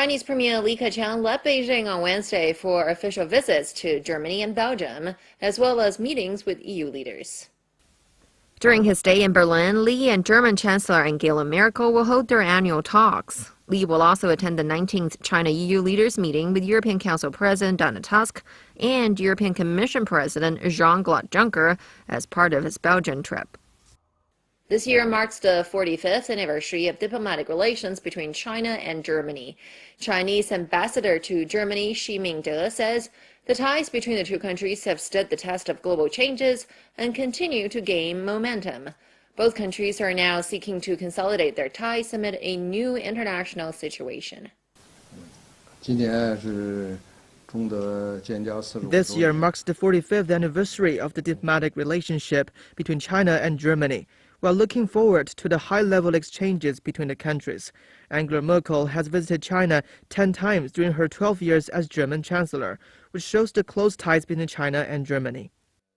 Chinese Premier Li Keqiang left Beijing on Wednesday for official visits to Germany and Belgium, as well as meetings with EU leaders. During his stay in Berlin, Li and German Chancellor Angela Merkel will hold their annual talks. Li will also attend the 19th China-EU leaders meeting with European Council President Donald Tusk and European Commission President Jean-Claude Juncker as part of his Belgian trip. This year marks the 45th anniversary of diplomatic relations between China and Germany. Chinese ambassador to Germany Xi Mingde says the ties between the two countries have stood the test of global changes and continue to gain momentum. Both countries are now seeking to consolidate their ties amid a new international situation. This year marks the 45th anniversary of the diplomatic relationship between China and Germany. While looking forward to the high-level exchanges between the countries, Angela Merkel has visited China 10 times during her 12 years as German Chancellor, which shows the close ties between China and Germany.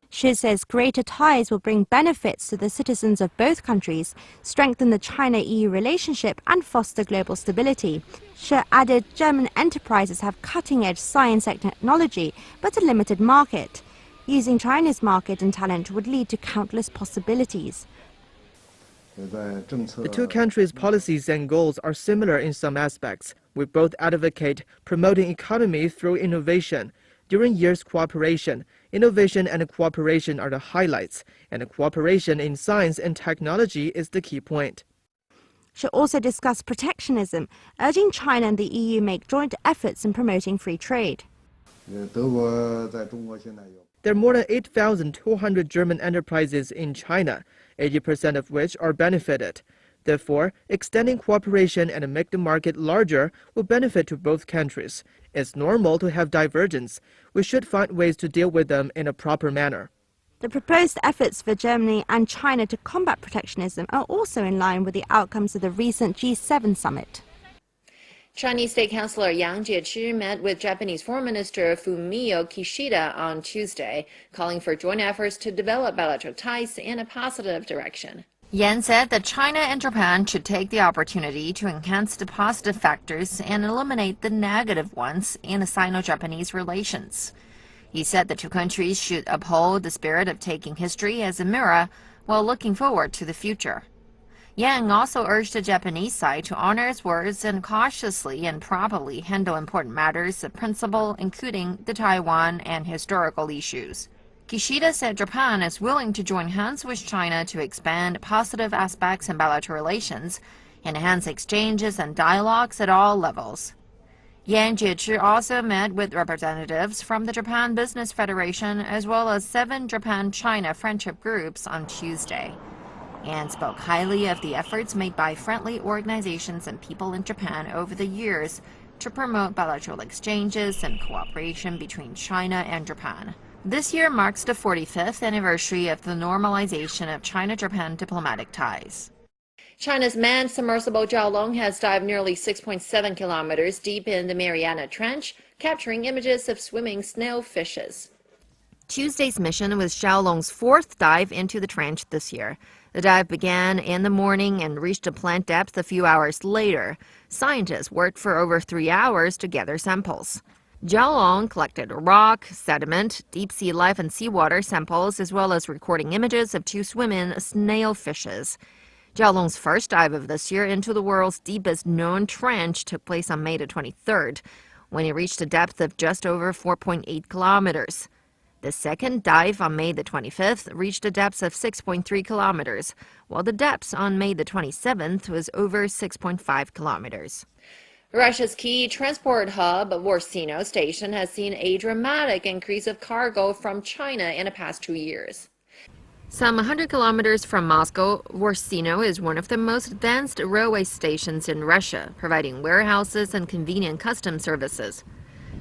She says greater ties will bring benefits to the citizens of both countries, strengthen the China-EU relationship and foster global stability. She added German enterprises have cutting-edge science and technology, but a limited market. Using China's market and talent would lead to countless possibilities. The two countries' policies and goals are similar in some aspects. We both advocate promoting economy through innovation. During years' cooperation, innovation and cooperation are the highlights, and cooperation in science and technology is the key point. She also discussed protectionism, urging China and the EU make joint efforts in promoting free trade. There are more than 8,200 German enterprises in China, 80% of which are benefited. Therefore, extending cooperation and make the market larger will benefit to both countries. It's normal to have divergence. We should find ways to deal with them in a proper manner. The proposed efforts for Germany and China to combat protectionism are also in line with the outcomes of the recent G7 summit. Chinese State Councilor Yang Jiechi met with Japanese Foreign Minister Fumio Kishida on Tuesday, calling for joint efforts to develop bilateral ties in a positive direction. Yan said that China and Japan should take the opportunity to enhance the positive factors and eliminate the negative ones in the Sino-Japanese relations. He said the two countries should uphold the spirit of taking history as a mirror while looking forward to the future. Yang also urged the Japanese side to honor its words and cautiously and properly handle important matters of principle, including the Taiwan and historical issues. Kishida said Japan is willing to join hands with China to expand positive aspects in bilateral relations, enhance exchanges and dialogues at all levels. Yang Jiechi also met with representatives from the Japan Business Federation as well as 7 Japan-China friendship groups on Tuesday, and spoke highly of the efforts made by friendly organizations and people in Japan over the years to promote bilateral exchanges and cooperation between China and Japan. This year marks the 45th anniversary of the normalization of China-Japan diplomatic ties. China's manned submersible Jiaolong has dived nearly 6.7 kilometers deep in the Mariana Trench, capturing images of swimming snailfishes. Tuesday's mission was Jiaolong's 4th dive into the trench this year. The dive began in the morning and reached a plant depth a few hours later. Scientists worked for over 3 hours to gather samples. Jiaolong collected rock, sediment, deep-sea life and seawater samples, as well as recording images of 2 swimming snailfishes. Jiaolong's first dive of this year into the world's deepest known trench took place on May the 23rd, when it reached a depth of just over 4.8 kilometers. The second dive on May the 25th reached a depth of 6.3 kilometers, while the depth on May the 27th was over 6.5 kilometers. Russia's key transport hub, Vorsino Station, has seen a dramatic increase of cargo from China in the past 2 years. Some 100 kilometers from Moscow, Vorsino is one of the most advanced railway stations in Russia, providing warehouses and convenient customs services.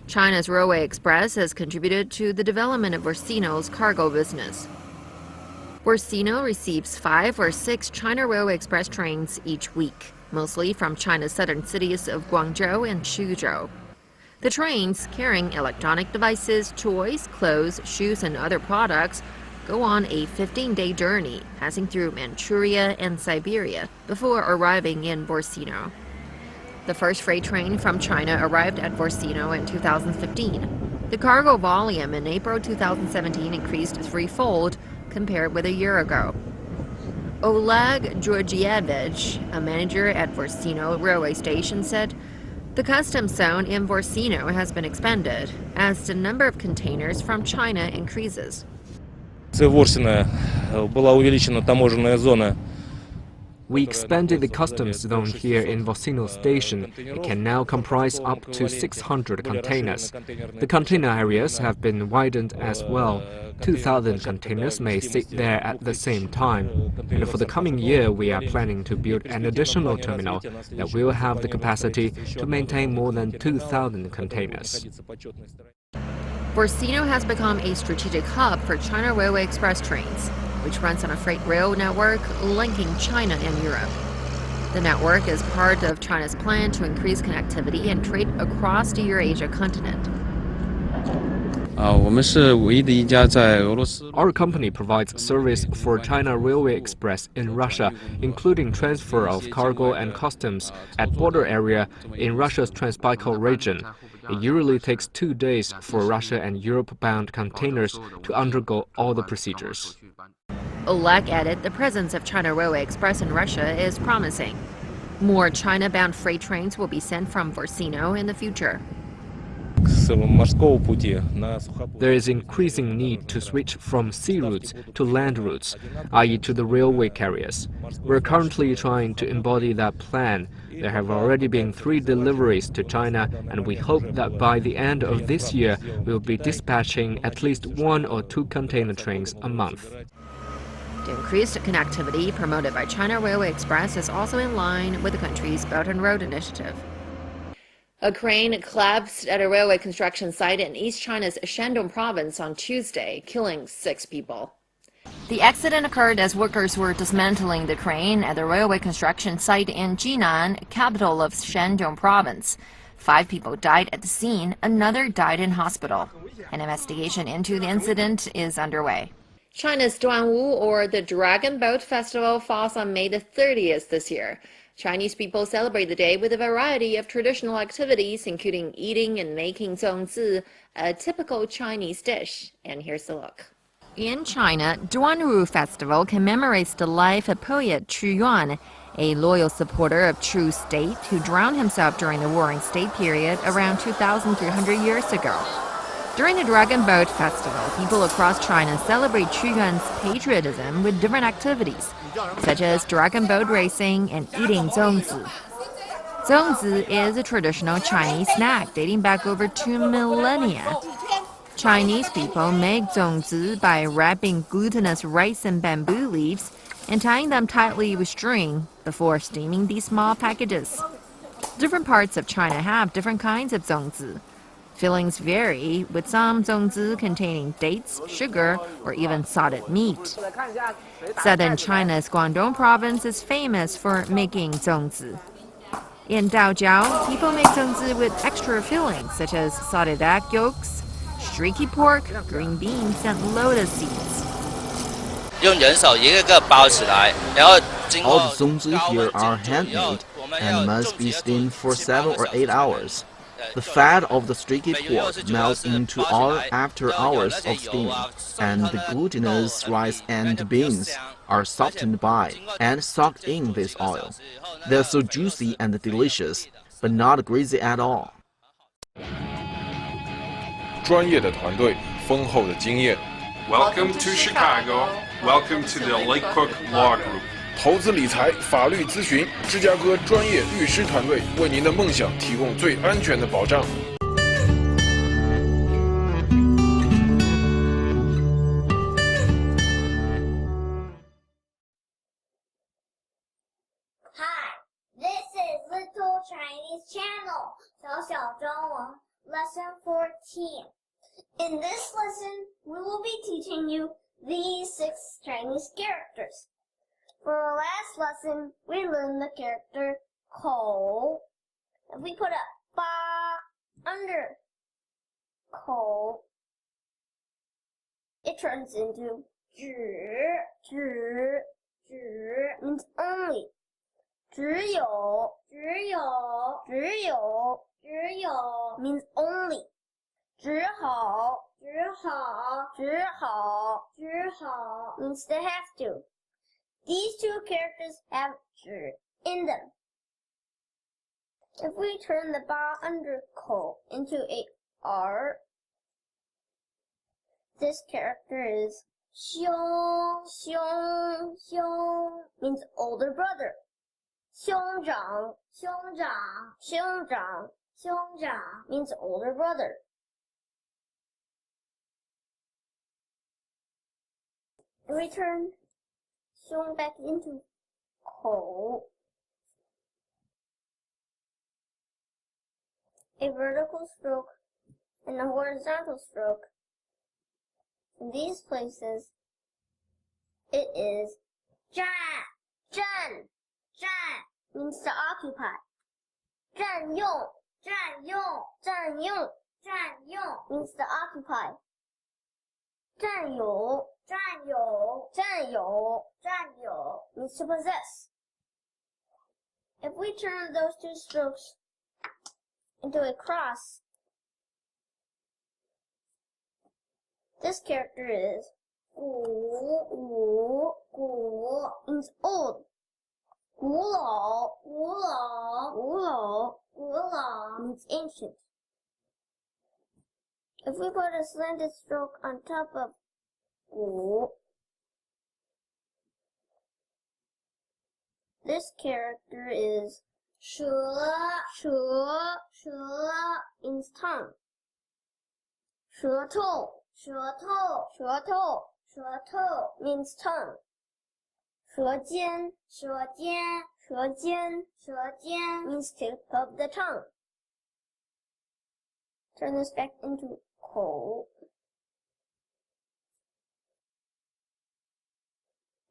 China's Railway Express has contributed to the development of Vorsino's cargo business. Vorsino receives 5 or 6 China Railway Express trains each week, mostly from China's southern cities of Guangzhou and Suzhou. The trains, carrying electronic devices, toys, clothes, shoes, and other products, go on a 15-day journey, passing through Manchuria and Siberia before arriving in Vorsino. The first freight train from China arrived at Vorsino in 2015. The cargo volume in April 2017 increased threefold compared with a year ago. Oleg Georgievich, a manager at Vorsino railway station, said the customs zone in Vorsino has been expanded as the number of containers from China increases. We expanded the customs zone here in Vorsino Station. It can now comprise up to 600 containers. The container areas have been widened as well. 2,000 containers may sit there at the same time. And for the coming year, we are planning to build an additional terminal that will have the capacity to maintain more than 2,000 containers. Vorsino has become a strategic hub for China Railway Express trains, which runs on a freight rail network linking China and Europe. The network is part of China's plan to increase connectivity and trade across the Eurasia continent. Our company provides service for China Railway Express in Russia, including transfer of cargo and customs at border area in Russia's Transbaikal region. It usually takes 2 days for Russia and Europe-bound containers to undergo all the procedures. Oleg added the presence of China Railway Express in Russia is promising. More China-bound freight trains will be sent from Vorsino in the future. There is increasing need to switch from sea routes to land routes, i.e. to the railway carriers. We're currently trying to embody that plan. There have already been 3 deliveries to China, and we hope that by the end of this year, we'll be dispatching at least 1 or 2 container trains a month. The increased connectivity promoted by China Railway Express is also in line with the country's Belt and Road Initiative. A crane collapsed at a railway construction site in East China's Shandong province on Tuesday, killing 6 people. The accident occurred as workers were dismantling the crane at the railway construction site in Jinan, capital of Shandong province. 5 people died at the scene, another died in hospital. An investigation into the incident is underway. China's Duanwu, or the Dragon Boat Festival, falls on May the 30th this year. Chinese people celebrate the day with a variety of traditional activities, including eating and making zongzi, a typical Chinese dish. And here's a look. In China, Duanwu Festival commemorates the life of poet Qu Yuan, a loyal supporter of Chu's state who drowned himself during the Warring State period around 2,300 years ago. During the Dragon Boat Festival, people across China celebrate Qu Yuan's patriotism with different activities, such as dragon boat racing and eating zongzi. Zongzi is a traditional Chinese snack dating back over 2 millennia. Chinese people make zongzi by wrapping glutinous rice and bamboo leaves and tying them tightly with string before steaming these small packages. Different parts of China have different kinds of zongzi. Fillings vary, with some zongzi containing dates, sugar, or even salted meat. Southern China's Guangdong province is famous for making zongzi. In Daojiao, people make zongzi with extra fillings such as salted egg yolks, streaky pork, green beans, and lotus seeds. All the zongzi here are handmade and must be steamed for 7 or 8 hours. The fat of the streaky pork melts into oil after hours of steaming, and the glutinous rice and beans are softened by and soaked in this oil. They're so juicy and delicious, but not greasy at all. 专业的团队，丰厚的经验。Welcome to Chicago. Welcome to the Lake Cook Law Group. 投资理财、法律咨询，芝加哥专业律师团队为您的梦想提供最安全的保障。Hi, this is Little Chinese Channel, 小小中文 Lesson 14. In this lesson, we will be teaching you these 6 Chinese characters. For our last lesson, we learned the character kou. If we put a ba under kou, it turns into zhi. Zhi means only. 只有means only. 只好 means they have to. These two characters have 只 in them. If we turn the ba under ko into a r, this character is 兄 means older brother. 兄长 means older brother. And we turn 兄 back into 口. A vertical stroke and a horizontal stroke. In these places, it is 占 means to occupy. 占用 means to occupy. 占有 means to possess. If we turn those two strokes into a cross, this character is 古 means old. 古老 means ancient. If we put a slanted stroke on top of 古, this character is 舌 means tongue. 舌头 means tongue. 舌尖 means tip of the tongue. Turn this back into 口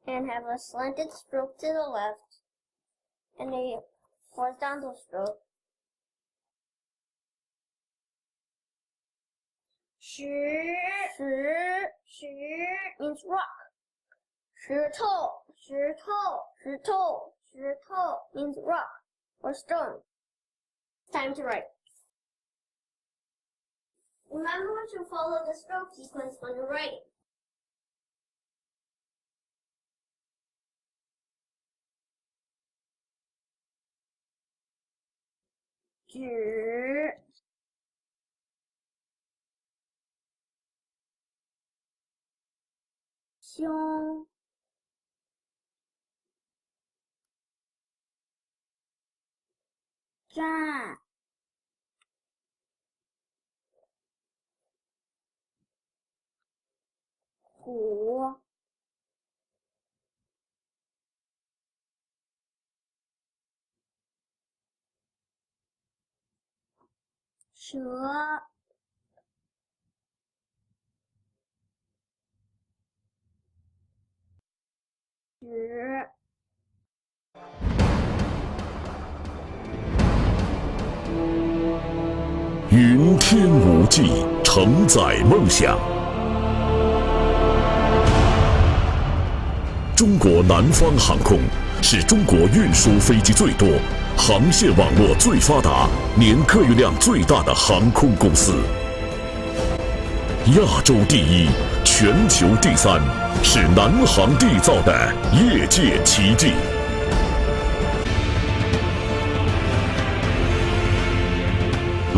and have a slanted stroke to the left and a horizontal stroke. 石 means rock. 石头 means rock or stone. Time to write. Remember to follow the stroke sequence when you're writing. 指 胸 占 虎 蛇 指 云天无际，承载梦想。中国南方航空是中国运输飞机最多、航线网络最发达、年客运量最大的航空公司。亚洲第一，全球第三，是南航缔造的业界奇迹。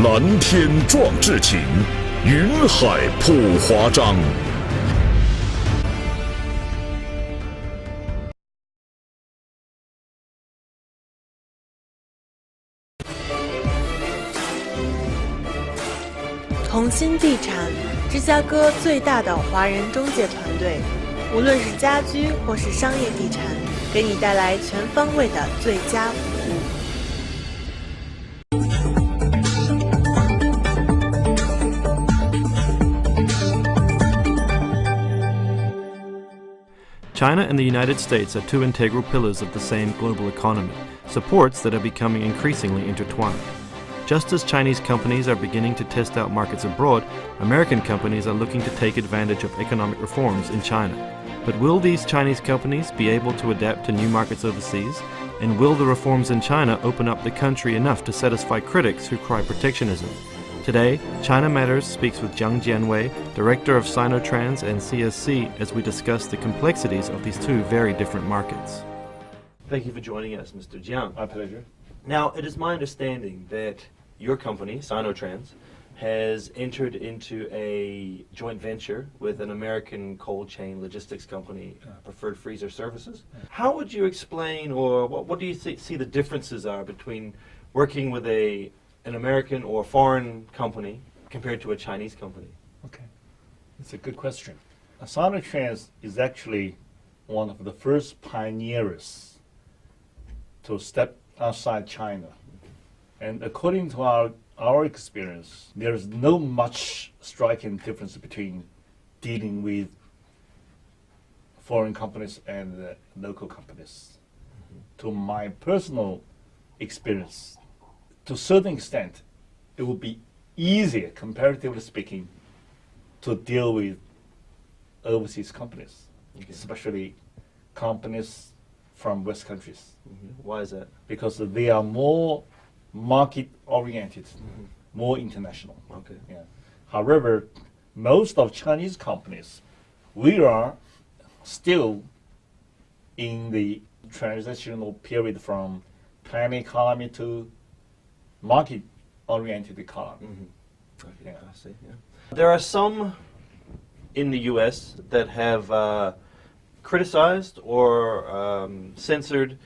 蓝天壮志情，云海谱华章。同心地产，芝加哥最大的华人中介团队，无论是家居或是商业地产，给你带来全方位的最佳服务。China and the United States are two integral pillars of the same global economy, supports that are becoming increasingly intertwined. Just as Chinese companies are beginning to test out markets abroad, American companies are looking to take advantage of economic reforms in China. But will these Chinese companies be able to adapt to new markets overseas? And will the reforms in China open up the country enough to satisfy critics who cry protectionism? Today, China Matters speaks with Jiang Jianwei, Director of Sinotrans and CSC, as we discuss the complexities of these two very different markets. Thank you for joining us, Mr. Jiang. My pleasure. Now, it is my understanding that your company, Sinotrans, has entered into a joint venture with an American cold chain logistics company, Preferred Freezer Services. How would you explain, or what do you see the differences are between working with an American or foreign company compared to a Chinese company? Okay, it's a good question. Sinotrans is actually one of the first pioneers to step outside China. And according to our experience, there is no much striking difference between dealing with foreign companies and local companies. To my personal experience, to a certain extent, it would be easier, comparatively speaking, to deal with overseas companies, especially companies from West countries. Why is that? Because they are more market-oriented, more international. Okay. Yeah. However, most of Chinese companies, we are still in the transitional period from plan economy to market-oriented economy. Okay, Yeah. I see. Yeah. There are some in the U.S. that have criticized or censored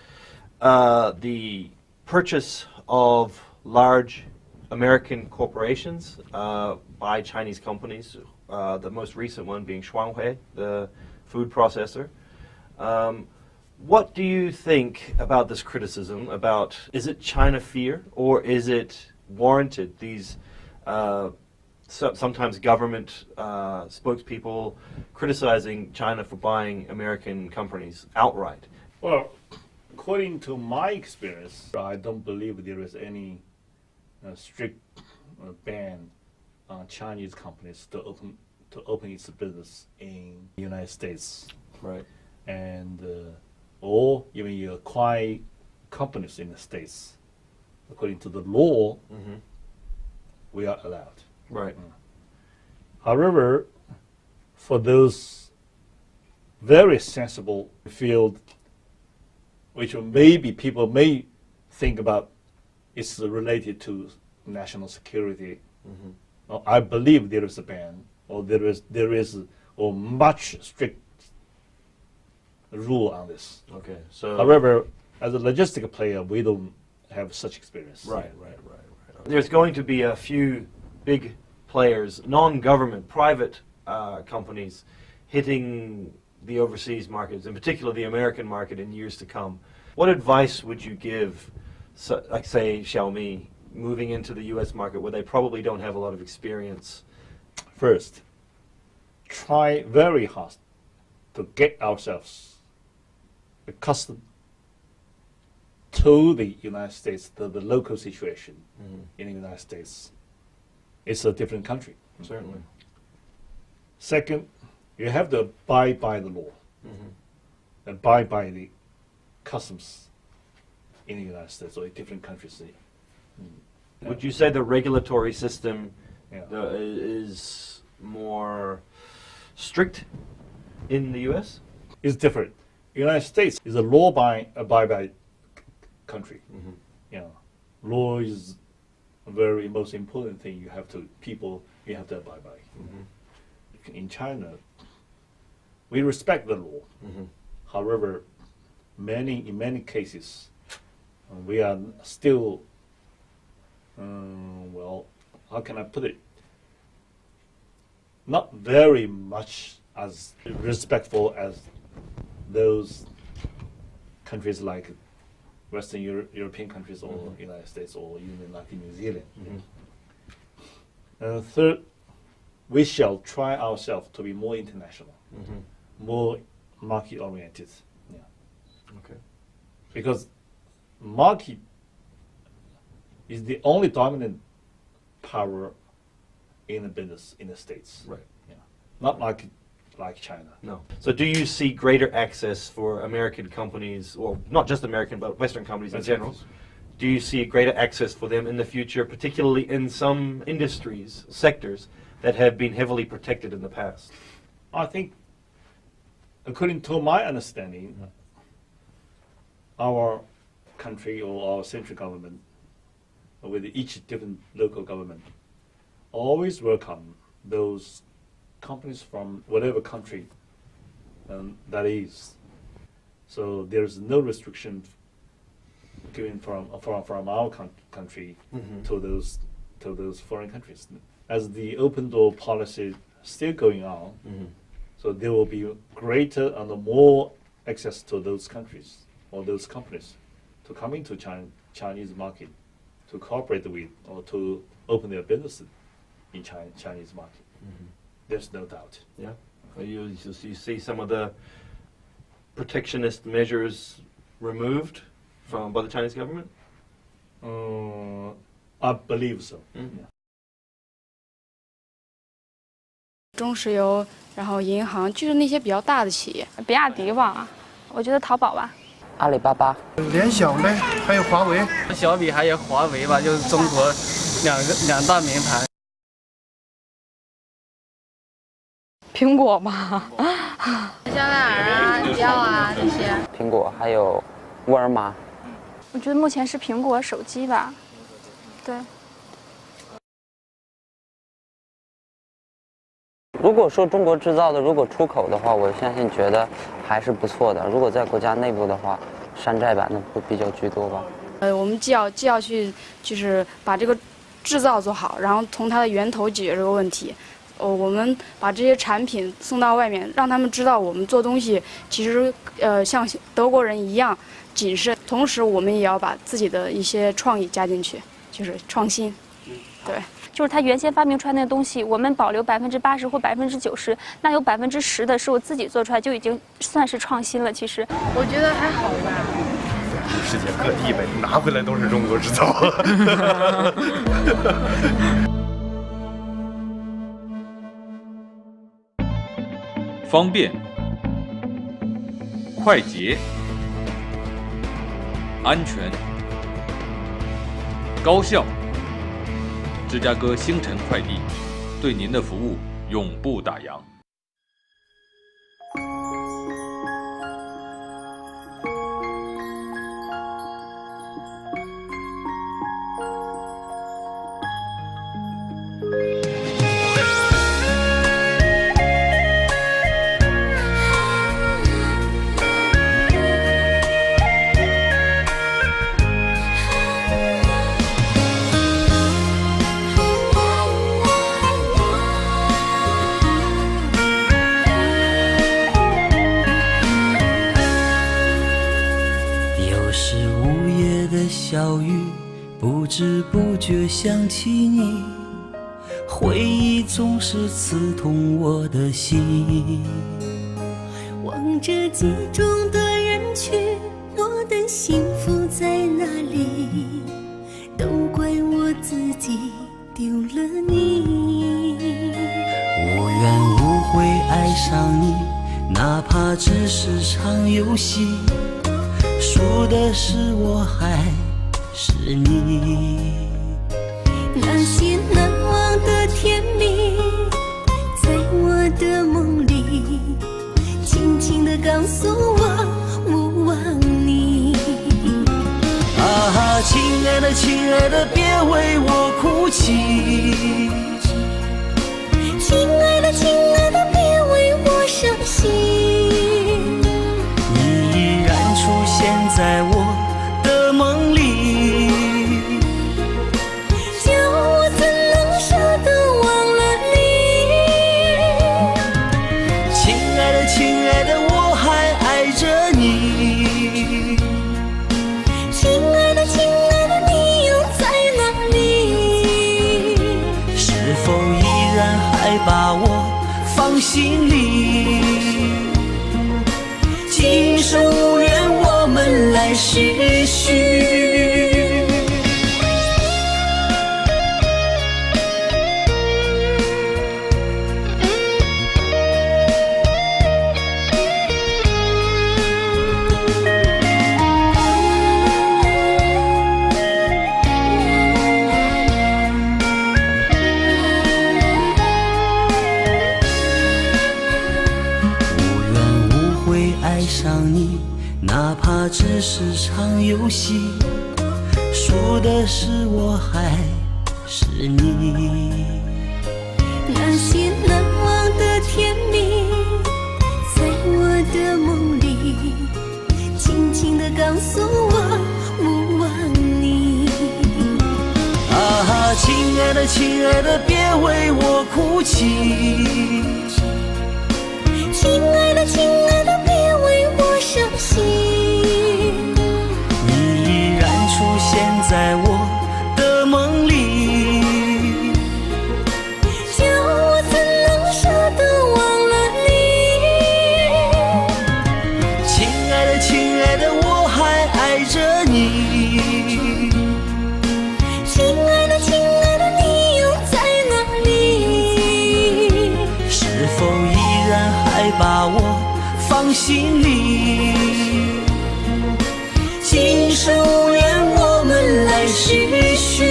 the purchase of large American corporations by Chinese companies, the most recent one being Shuanghui, the food processor. What do you think about this criticism? Is it China fear, or is it warranted? These sometimes government spokespeople criticizing China for buying American companies outright. Well, according to my experience, I don't believe there is any strict ban on Chinese companies to open its business in the United States. Right. And or even you acquire companies in the States. According to the law, we are allowed. Right. However, for those very sensible field, which maybe people may think about, it's related to national security. I believe there is a ban, or there is a much strict rule on this. Okay. So. However, as a logistic player, we don't have such experience. Right. There's going to be a few big players, non-government, private companies, hitting the overseas markets, in particular the American market, in years to come. What advice would you give, like say Xiaomi, moving into the U.S. market where they probably don't have a lot of experience? First, try very hard to get ourselves accustomed to the United States, the local situation in the United States. It's a different country. Certainly. Second, you have to abide by the law, abide by the customs in the United States or in different countries. Would you say the regulatory system Yeah. is more strict in the U.S.? It's different. The United States is a law-abide by country. Law is a very most important thing you have to abide by. In China, we respect the law. However, in many cases, we are still, well, how can I put it? Not very much as respectful as those countries like Western European countries or United States or even like New Zealand. Third, we shall try ourselves to be more international, more market-oriented. Okay. Because market is the only dominant power in the business in the States. Right. Not like like China. No. So do you see greater access for American companies, or not just American, but Western companies in general? Do you see greater access for them in the future, particularly in some industries, sectors that have been heavily protected in the past? I think, according to my understanding, our country or our central government, with each different local government, always welcome those companies from whatever country that is. So there's no restriction given from our country to those foreign countries. As the open door policy still going on, so there will be greater and more access to those countries or those companies to come into Chinese market, to cooperate with or to open their business in Chinese market. There's no doubt. Yeah. You see some of the protectionist measures removed by the Chinese government? I believe so. Yeah. 中石油，然后银行，就是那些比较大的企业。比亚迪吧，我觉得淘宝吧。阿里巴巴、联想呗，还有华为、小米还有华为吧，就是中国两大名牌。苹果吧，香奈儿啊、迪奥啊这些。苹果还有沃尔玛。我觉得目前是苹果手机吧，对。如果说中国制造的，如果出口的话，我相信觉得还是不错的。如果在国家内部的话，山寨版的会比较居多吧。我们既要去就是把这个制造做好，然后从它的源头解决这个问题。我们把这些产品送到外面，让他们知道我们做东西其实像德国人一样谨慎，同时我们也要把自己的一些创意加进去，就是创新。对。就是他原先发明出来那个东西，我们保留80%或90%，那有10%的是我自己做出来，就已经算是创新了。其实我觉得还好吧。世界各地呗，拿回来都是中国制造。方便、快捷、安全、高效。芝加哥星辰快递对您的服务永不打烊。小雨不知不觉想起你，回忆总是刺痛我的心。望着记中的人群，我的幸福在哪里？都怪我自己丢了你。无缘无悔爱上你，哪怕只是场游戏，输的是我还是你。那些难忘的甜蜜，在我的梦里轻轻地告诉我我忘你。啊，亲爱的亲爱的，别为我哭泣。亲爱的亲爱的，别为我伤心。你依然出现在我的梦里，叫我怎能舍得忘了你。亲爱的亲爱的，我还爱着你。亲爱的亲爱的，你又在哪里？是否依然还把我放心里？今生无缘，我们来世续。上你，哪怕只是场游戏，输的是我还是你？那些难忘的甜蜜，在我的梦里，轻轻地告诉我勿忘你。啊，亲爱的，亲爱的，别为我哭泣。亲爱的，亲爱的，别为我伤心。你依然出现在我的梦里，叫我怎能舍得忘了你？亲爱的，亲爱的，我还爱着你。亲爱的，亲爱的，你又在哪里？是否依然还把我放心里？今生无缘，我们来续续。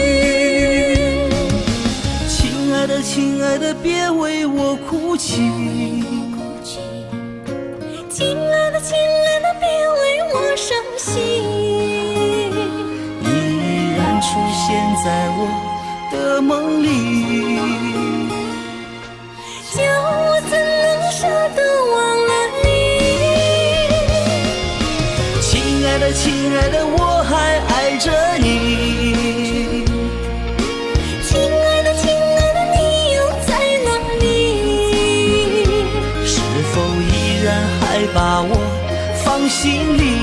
亲爱的，亲爱的，别为我哭泣。亲爱的，亲爱的，别为我伤心。你依然出现在我的梦里，叫我怎能舍得忘了你？亲爱的，亲爱的，我还爱着你。亲爱的，亲爱的，你又在哪里？是否依然还把我放心里？